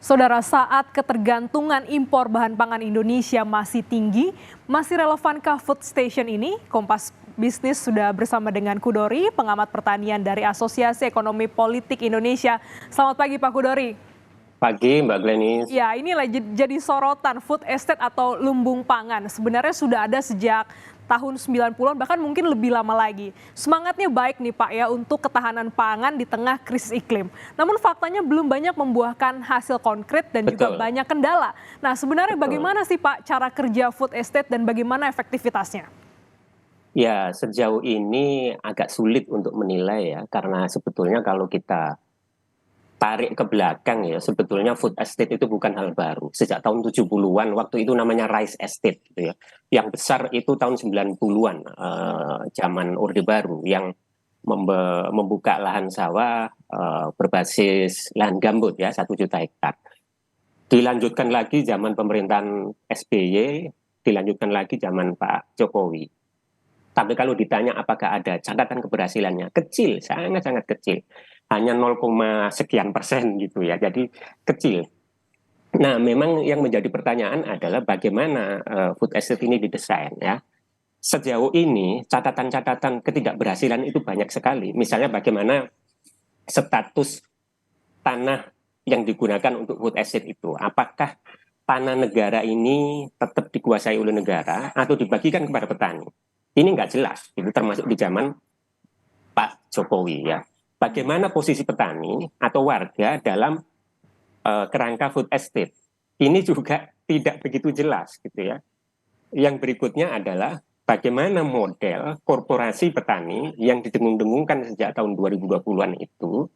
Saudara, saat ketergantungan impor bahan pangan Indonesia masih tinggi, masih relevankah food station ini? Kompas Bisnis sudah bersama dengan Kudori, pengamat pertanian dari Asosiasi Ekonomi Politik Indonesia. Selamat pagi Pak Kudori. Pagi Mbak Glenis. Ya, inilah jadi sorotan food estate atau lumbung pangan. Sebenarnya sudah ada sejak tahun 90-an, bahkan mungkin lebih lama lagi. Semangatnya baik nih Pak ya untuk ketahanan pangan di tengah krisis iklim. Namun faktanya belum banyak membuahkan hasil konkret dan juga Betul. banyak kendala. Nah, sebenarnya Betul. bagaimana sih Pak cara kerja food estate dan bagaimana efektivitasnya? Ya, sejauh ini agak sulit untuk menilai ya, karena sebetulnya kalau kita tarik ke belakang ya, sebetulnya food estate itu bukan hal baru. Sejak tahun 70-an, waktu itu namanya rice estate gitu ya. Yang besar itu tahun 90-an, zaman Orde Baru, yang membuka lahan sawah berbasis lahan gambut ya, 1 juta hektar. Dilanjutkan lagi zaman pemerintahan SBY, dilanjutkan lagi zaman Pak Jokowi. Tapi kalau ditanya apakah ada catatan keberhasilannya, kecil, sangat-sangat kecil. Hanya 0, sekian persen gitu ya, jadi kecil. Nah, memang yang menjadi pertanyaan adalah bagaimana food estate ini didesain ya. Sejauh ini catatan-catatan ketidakberhasilan itu banyak sekali. Misalnya bagaimana status tanah yang digunakan untuk food estate itu. Apakah tanah negara ini tetap dikuasai oleh negara atau dibagikan kepada petani? Ini nggak jelas, itu termasuk di zaman Pak Jokowi ya. Bagaimana posisi petani atau warga dalam kerangka food estate? Ini juga tidak begitu jelas gitu ya. Yang berikutnya adalah bagaimana model korporasi petani yang didengung-dengungkan sejak tahun 2020-an itu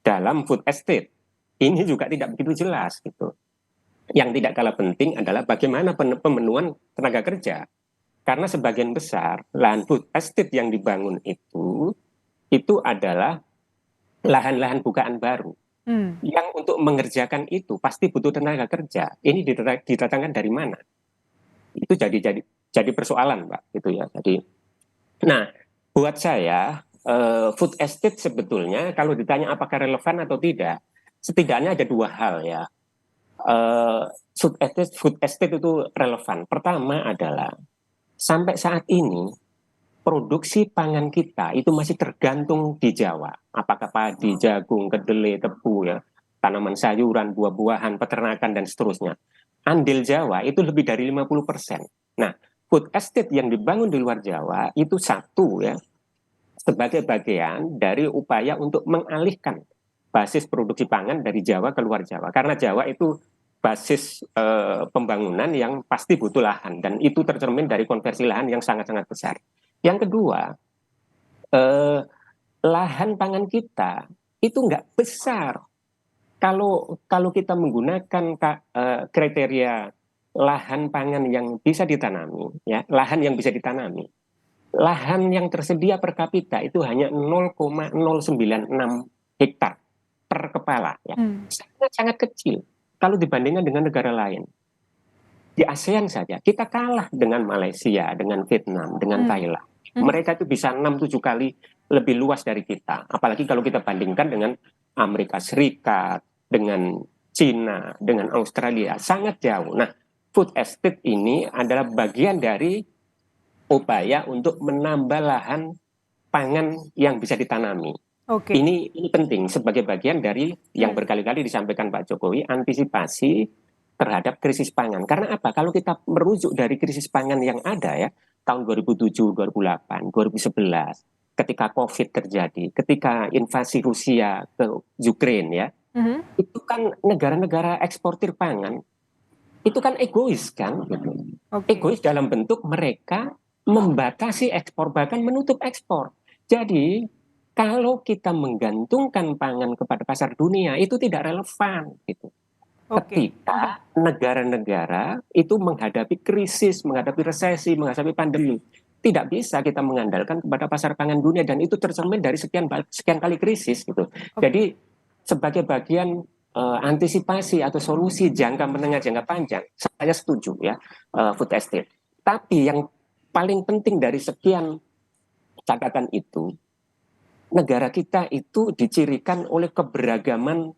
dalam food estate. Ini juga tidak begitu jelas gitu. Yang tidak kalah penting adalah bagaimana pemenuhan tenaga kerja. Karena sebagian besar lahan food estate yang dibangun itu adalah lahan-lahan bukaan baru. Yang untuk mengerjakan itu pasti butuh tenaga kerja. Ini didatangkan dari mana? Itu jadi persoalan, Pak. Gitu ya. Jadi, nah, buat saya food estate sebetulnya kalau ditanya apakah relevan atau tidak, setidaknya ada 2 hal ya. Food estate itu relevan. Pertama adalah sampai saat ini produksi pangan kita itu masih tergantung di Jawa. Apakah padi, jagung, kedelai, tebu ya, tanaman sayuran, buah-buahan, peternakan dan seterusnya. Andil Jawa itu lebih dari 50%. Nah, food estate yang dibangun di luar Jawa itu satu ya, sebagai bagian dari upaya untuk mengalihkan basis produksi pangan dari Jawa ke luar Jawa. Karena Jawa itu basis pembangunan yang pasti butuh lahan dan itu tercermin dari konversi lahan yang sangat-sangat besar. Yang kedua, lahan pangan kita itu nggak besar. Kalau kita menggunakan kriteria lahan pangan yang bisa ditanami, ya lahan yang bisa ditanami, lahan yang tersedia per kapita itu hanya 0,096 hektar per kepala, ya sangat-sangat kecil kalau dibandingkan dengan negara lain. Di ASEAN saja kita kalah dengan Malaysia, dengan Vietnam, dengan Thailand. Mereka itu bisa 6-7 kali lebih luas dari kita. Apalagi kalau kita bandingkan dengan Amerika Serikat, dengan Cina, dengan Australia, sangat jauh. Nah, food estate ini adalah bagian dari upaya untuk menambah lahan pangan yang bisa ditanami. Oke. Ini penting sebagai bagian dari yang berkali-kali disampaikan Pak Jokowi, antisipasi terhadap krisis pangan. Karena apa? Kalau kita merujuk dari krisis pangan yang ada ya, tahun 2007, 2008, 2011, ketika COVID terjadi, ketika invasi Rusia ke Ukraine ya, itu kan negara-negara eksportir pangan, itu kan egois kan, gitu. Egois dalam bentuk mereka membatasi ekspor, bahkan menutup ekspor. Jadi, kalau kita menggantungkan pangan kepada pasar dunia, itu tidak relevan gitu. Ketika negara-negara itu menghadapi krisis, menghadapi resesi, menghadapi pandemi, tidak bisa kita mengandalkan kepada pasar pangan dunia dan itu tercermin dari sekian kali krisis gitu. Jadi sebagai bagian antisipasi atau solusi jangka menengah jangka panjang, saya setuju ya food estate. Tapi yang paling penting dari sekian catatan itu, negara kita itu dicirikan oleh keberagaman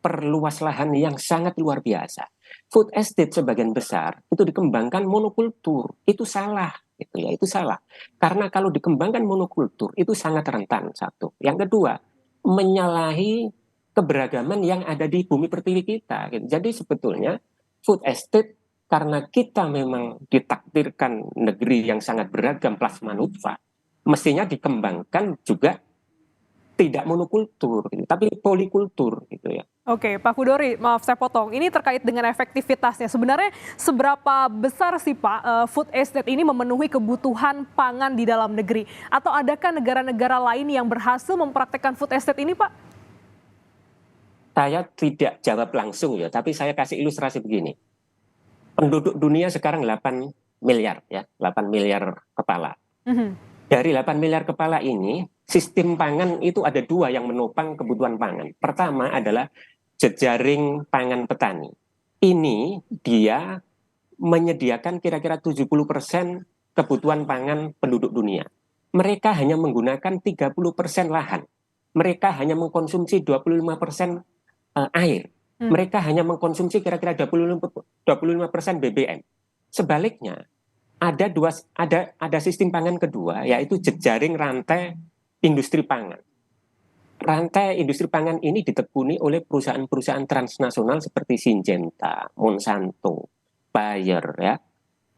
memperluas lahan yang sangat luar biasa. Food estate sebagian besar itu dikembangkan monokultur, itu salah, gitu ya, itu salah. Karena kalau dikembangkan monokultur itu sangat rentan satu. Yang kedua, menyalahi keberagaman yang ada di bumi pertiwi kita. Gitu. Jadi sebetulnya food estate karena kita memang ditakdirkan negeri yang sangat beragam plasma nutfah, mestinya dikembangkan juga tidak monokultur, gitu, tapi polikultur gitu ya. Oke, Pak Kudori, maaf saya potong. Ini terkait dengan efektivitasnya. Sebenarnya seberapa besar sih Pak food estate ini memenuhi kebutuhan pangan di dalam negeri? Atau adakah negara-negara lain yang berhasil mempraktekkan food estate ini Pak? Saya tidak jawab langsung ya, tapi saya kasih ilustrasi begini. Penduduk dunia sekarang 8 miliar ya, 8 miliar kepala. Dari 8 miliar kepala ini, sistem pangan itu ada dua yang menopang kebutuhan pangan. Pertama adalah jejaring pangan petani. Ini dia menyediakan kira-kira 70% kebutuhan pangan penduduk dunia. Mereka hanya menggunakan 30% lahan. Mereka hanya mengkonsumsi 25% air. Mereka hanya mengkonsumsi kira-kira 25% BBM. Sebaliknya, ada sistem pangan kedua, yaitu jejaring rantai industri pangan. Rantai industri pangan ini ditekuni oleh perusahaan-perusahaan transnasional seperti Syngenta, Monsanto, Bayer, ya,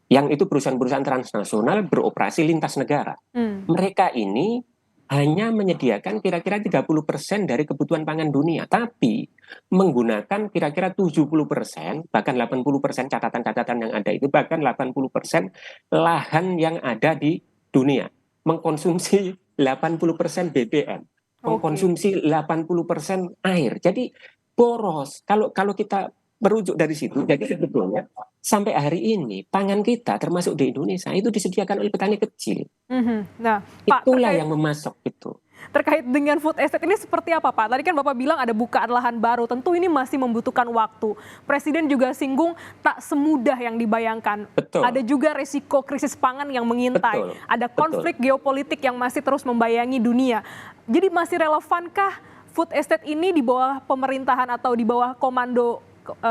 yang itu perusahaan-perusahaan transnasional beroperasi lintas negara. Mereka ini hanya menyediakan kira-kira 30% dari kebutuhan pangan dunia, tapi menggunakan kira-kira 70%, bahkan 80% catatan-catatan yang ada itu, bahkan 80% lahan yang ada di dunia. Mengkonsumsi 80% BBM, mengkonsumsi 80% air. Jadi boros. Kalau kita merujuk dari situ, jadi sebetulnya sampai hari ini pangan kita termasuk di Indonesia itu disediakan oleh petani kecil. Nah, Pak, Itulah yang memasok itu. terkait dengan food estate ini seperti apa Pak? Tadi kan Bapak bilang ada bukaan lahan baru, tentu ini masih membutuhkan waktu. Presiden juga singgung tak semudah yang dibayangkan. Betul. Ada juga risiko krisis pangan yang mengintai. Betul. Ada konflik geopolitik yang masih terus membayangi dunia. Jadi masih relevankah food estate ini di bawah pemerintahan atau di bawah komando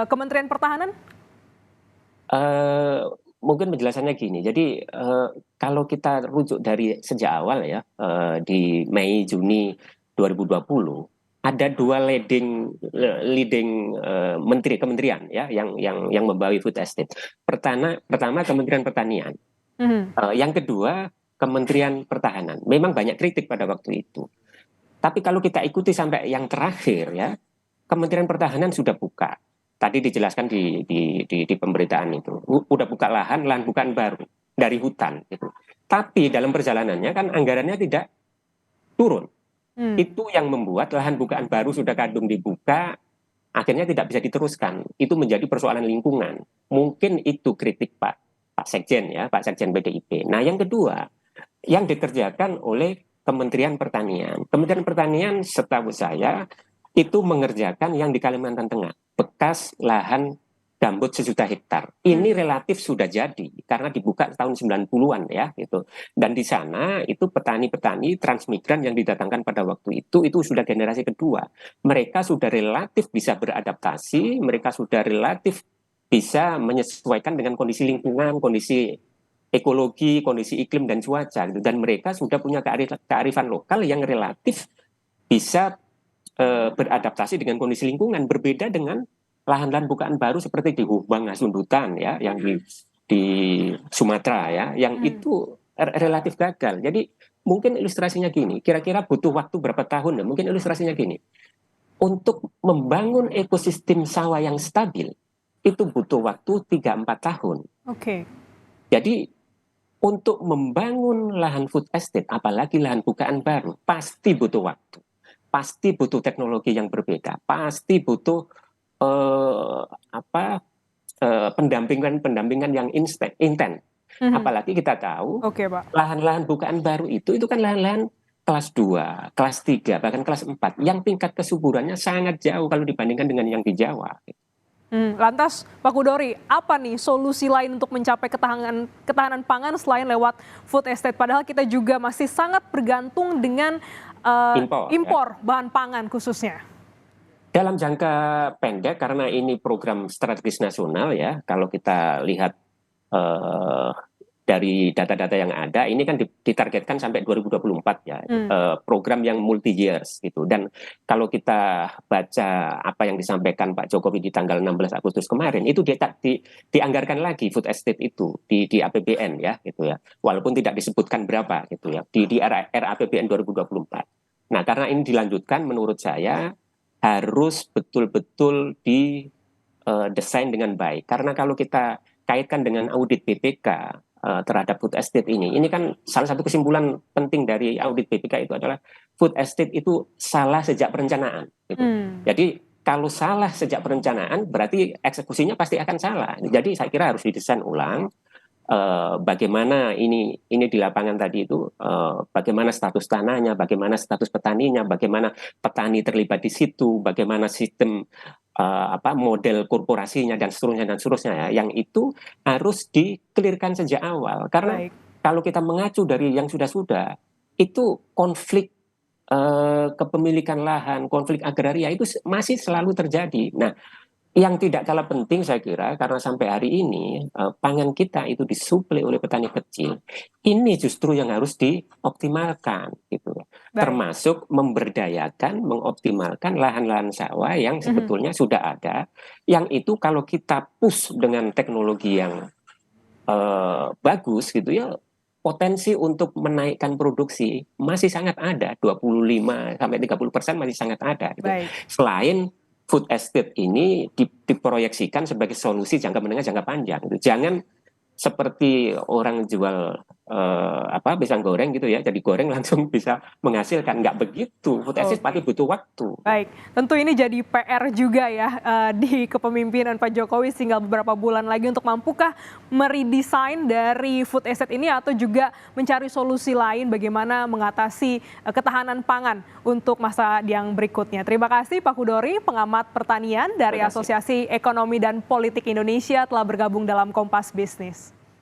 Kementerian Pertahanan? Mungkin penjelasannya gini. Jadi kalau kita rujuk dari sejak awal ya, di Mei Juni 2020 ada dua leading menteri kementerian ya yang membawahi food estate. Pertama Kementerian Pertanian. Yang kedua Kementerian Pertahanan. Memang banyak kritik pada waktu itu. Tapi kalau kita ikuti sampai yang terakhir ya, Kementerian Pertahanan sudah buka. Tadi dijelaskan di pemberitaan itu, udah buka lahan bukaan baru dari hutan gitu. Tapi dalam perjalanannya kan anggarannya tidak turun. Itu yang membuat lahan bukaan baru sudah kadung dibuka, akhirnya tidak bisa diteruskan. Itu menjadi persoalan lingkungan. Mungkin itu kritik Pak Sekjen ya, Pak Sekjen PDIP. Nah yang kedua, yang dikerjakan oleh Kementerian Pertanian. Kementerian Pertanian setahu saya itu mengerjakan yang di Kalimantan Tengah, bekas lahan gambut 1 juta hektar. Ini relatif sudah jadi karena dibuka tahun 90-an ya gitu. Dan di sana itu petani-petani transmigran yang didatangkan pada waktu itu sudah generasi kedua. Mereka sudah relatif bisa beradaptasi, mereka sudah relatif bisa menyesuaikan dengan kondisi lingkungan, kondisi ekologi, kondisi iklim dan cuaca gitu. Dan mereka sudah punya kearifan lokal yang relatif bisa beradaptasi dengan kondisi lingkungan, berbeda dengan lahan-lahan bukaan baru seperti di Hubang Hasundutan ya, yang di Sumatera ya, yang itu relatif gagal. Jadi mungkin ilustrasinya gini, kira-kira butuh waktu berapa tahun ya? Mungkin ilustrasinya gini, untuk membangun ekosistem sawah yang stabil itu butuh waktu 3-4 tahun. Jadi untuk membangun lahan food estate, apalagi lahan bukaan baru, pasti butuh waktu. Pasti butuh teknologi yang berbeda, pasti butuh pendampingan yang intens. Apalagi kita tahu lahan-lahan bukaan baru itu kan lahan-lahan kelas 2, kelas 3, bahkan kelas 4 yang tingkat kesuburannya sangat jauh kalau dibandingkan dengan yang di Jawa. Lantas Pak Kudori, apa nih solusi lain untuk mencapai ketahanan pangan selain lewat food estate? Padahal kita juga masih sangat bergantung dengan impor bahan pangan khususnya. Dalam jangka pendek, karena ini program strategis nasional ya, kalau kita lihat eh, dari data-data yang ada, ini kan ditargetkan sampai 2024 ya, Hmm, program yang multi years gitu. Dan kalau kita baca apa yang disampaikan Pak Jokowi di tanggal 16 Agustus kemarin, itu dianggarkan lagi food estate itu di APBN ya, gitu ya. Walaupun tidak disebutkan berapa gitu ya, di RAPBN 2024. Nah, karena ini dilanjutkan, menurut saya harus betul-betul didesain dengan baik. Karena kalau kita kaitkan dengan audit BPK terhadap food estate ini kan salah satu kesimpulan penting dari audit BPK itu adalah food estate itu salah sejak perencanaan. Gitu. hmm, Jadi kalau salah sejak perencanaan berarti eksekusinya pasti akan salah. Jadi saya kira harus didesain ulang bagaimana ini di lapangan tadi itu bagaimana status tanahnya, bagaimana status petaninya, bagaimana petani terlibat di situ, bagaimana sistem apa model korporasinya dan seterusnya ya, yang itu harus dikelirkan sejak awal karena baik. kalau kita mengacu dari yang sudah-sudah itu konflik kepemilikan lahan, konflik agraria itu masih selalu terjadi. Nah, yang tidak kalah penting saya kira karena sampai hari ini pangan kita itu disuplai oleh petani kecil. Ini justru yang harus dioptimalkan gitu. Baik. Termasuk memberdayakan, mengoptimalkan lahan-lahan sawah yang Mhm. sebetulnya sudah ada, yang itu kalau kita push dengan teknologi yang bagus gitu ya, potensi untuk menaikkan produksi masih sangat ada, 25 sampai 30% masih sangat ada gitu. Baik. Selain food estate ini diproyeksikan sebagai solusi jangka menengah jangka panjang gitu. Jangan seperti orang jual apa pisang goreng gitu ya, jadi goreng langsung bisa menghasilkan, nggak begitu. Food estate pasti Oke. butuh waktu. Baik, tentu ini jadi PR juga ya di kepemimpinan Pak Jokowi tinggal beberapa bulan lagi untuk mampukah meredesain dari food estate ini atau juga mencari solusi lain bagaimana mengatasi ketahanan pangan untuk masa yang berikutnya. Terima kasih Pak Hudori, pengamat pertanian dari Terima kasih. Asosiasi Ekonomi dan Politik Indonesia telah bergabung dalam Kompas Bisnis.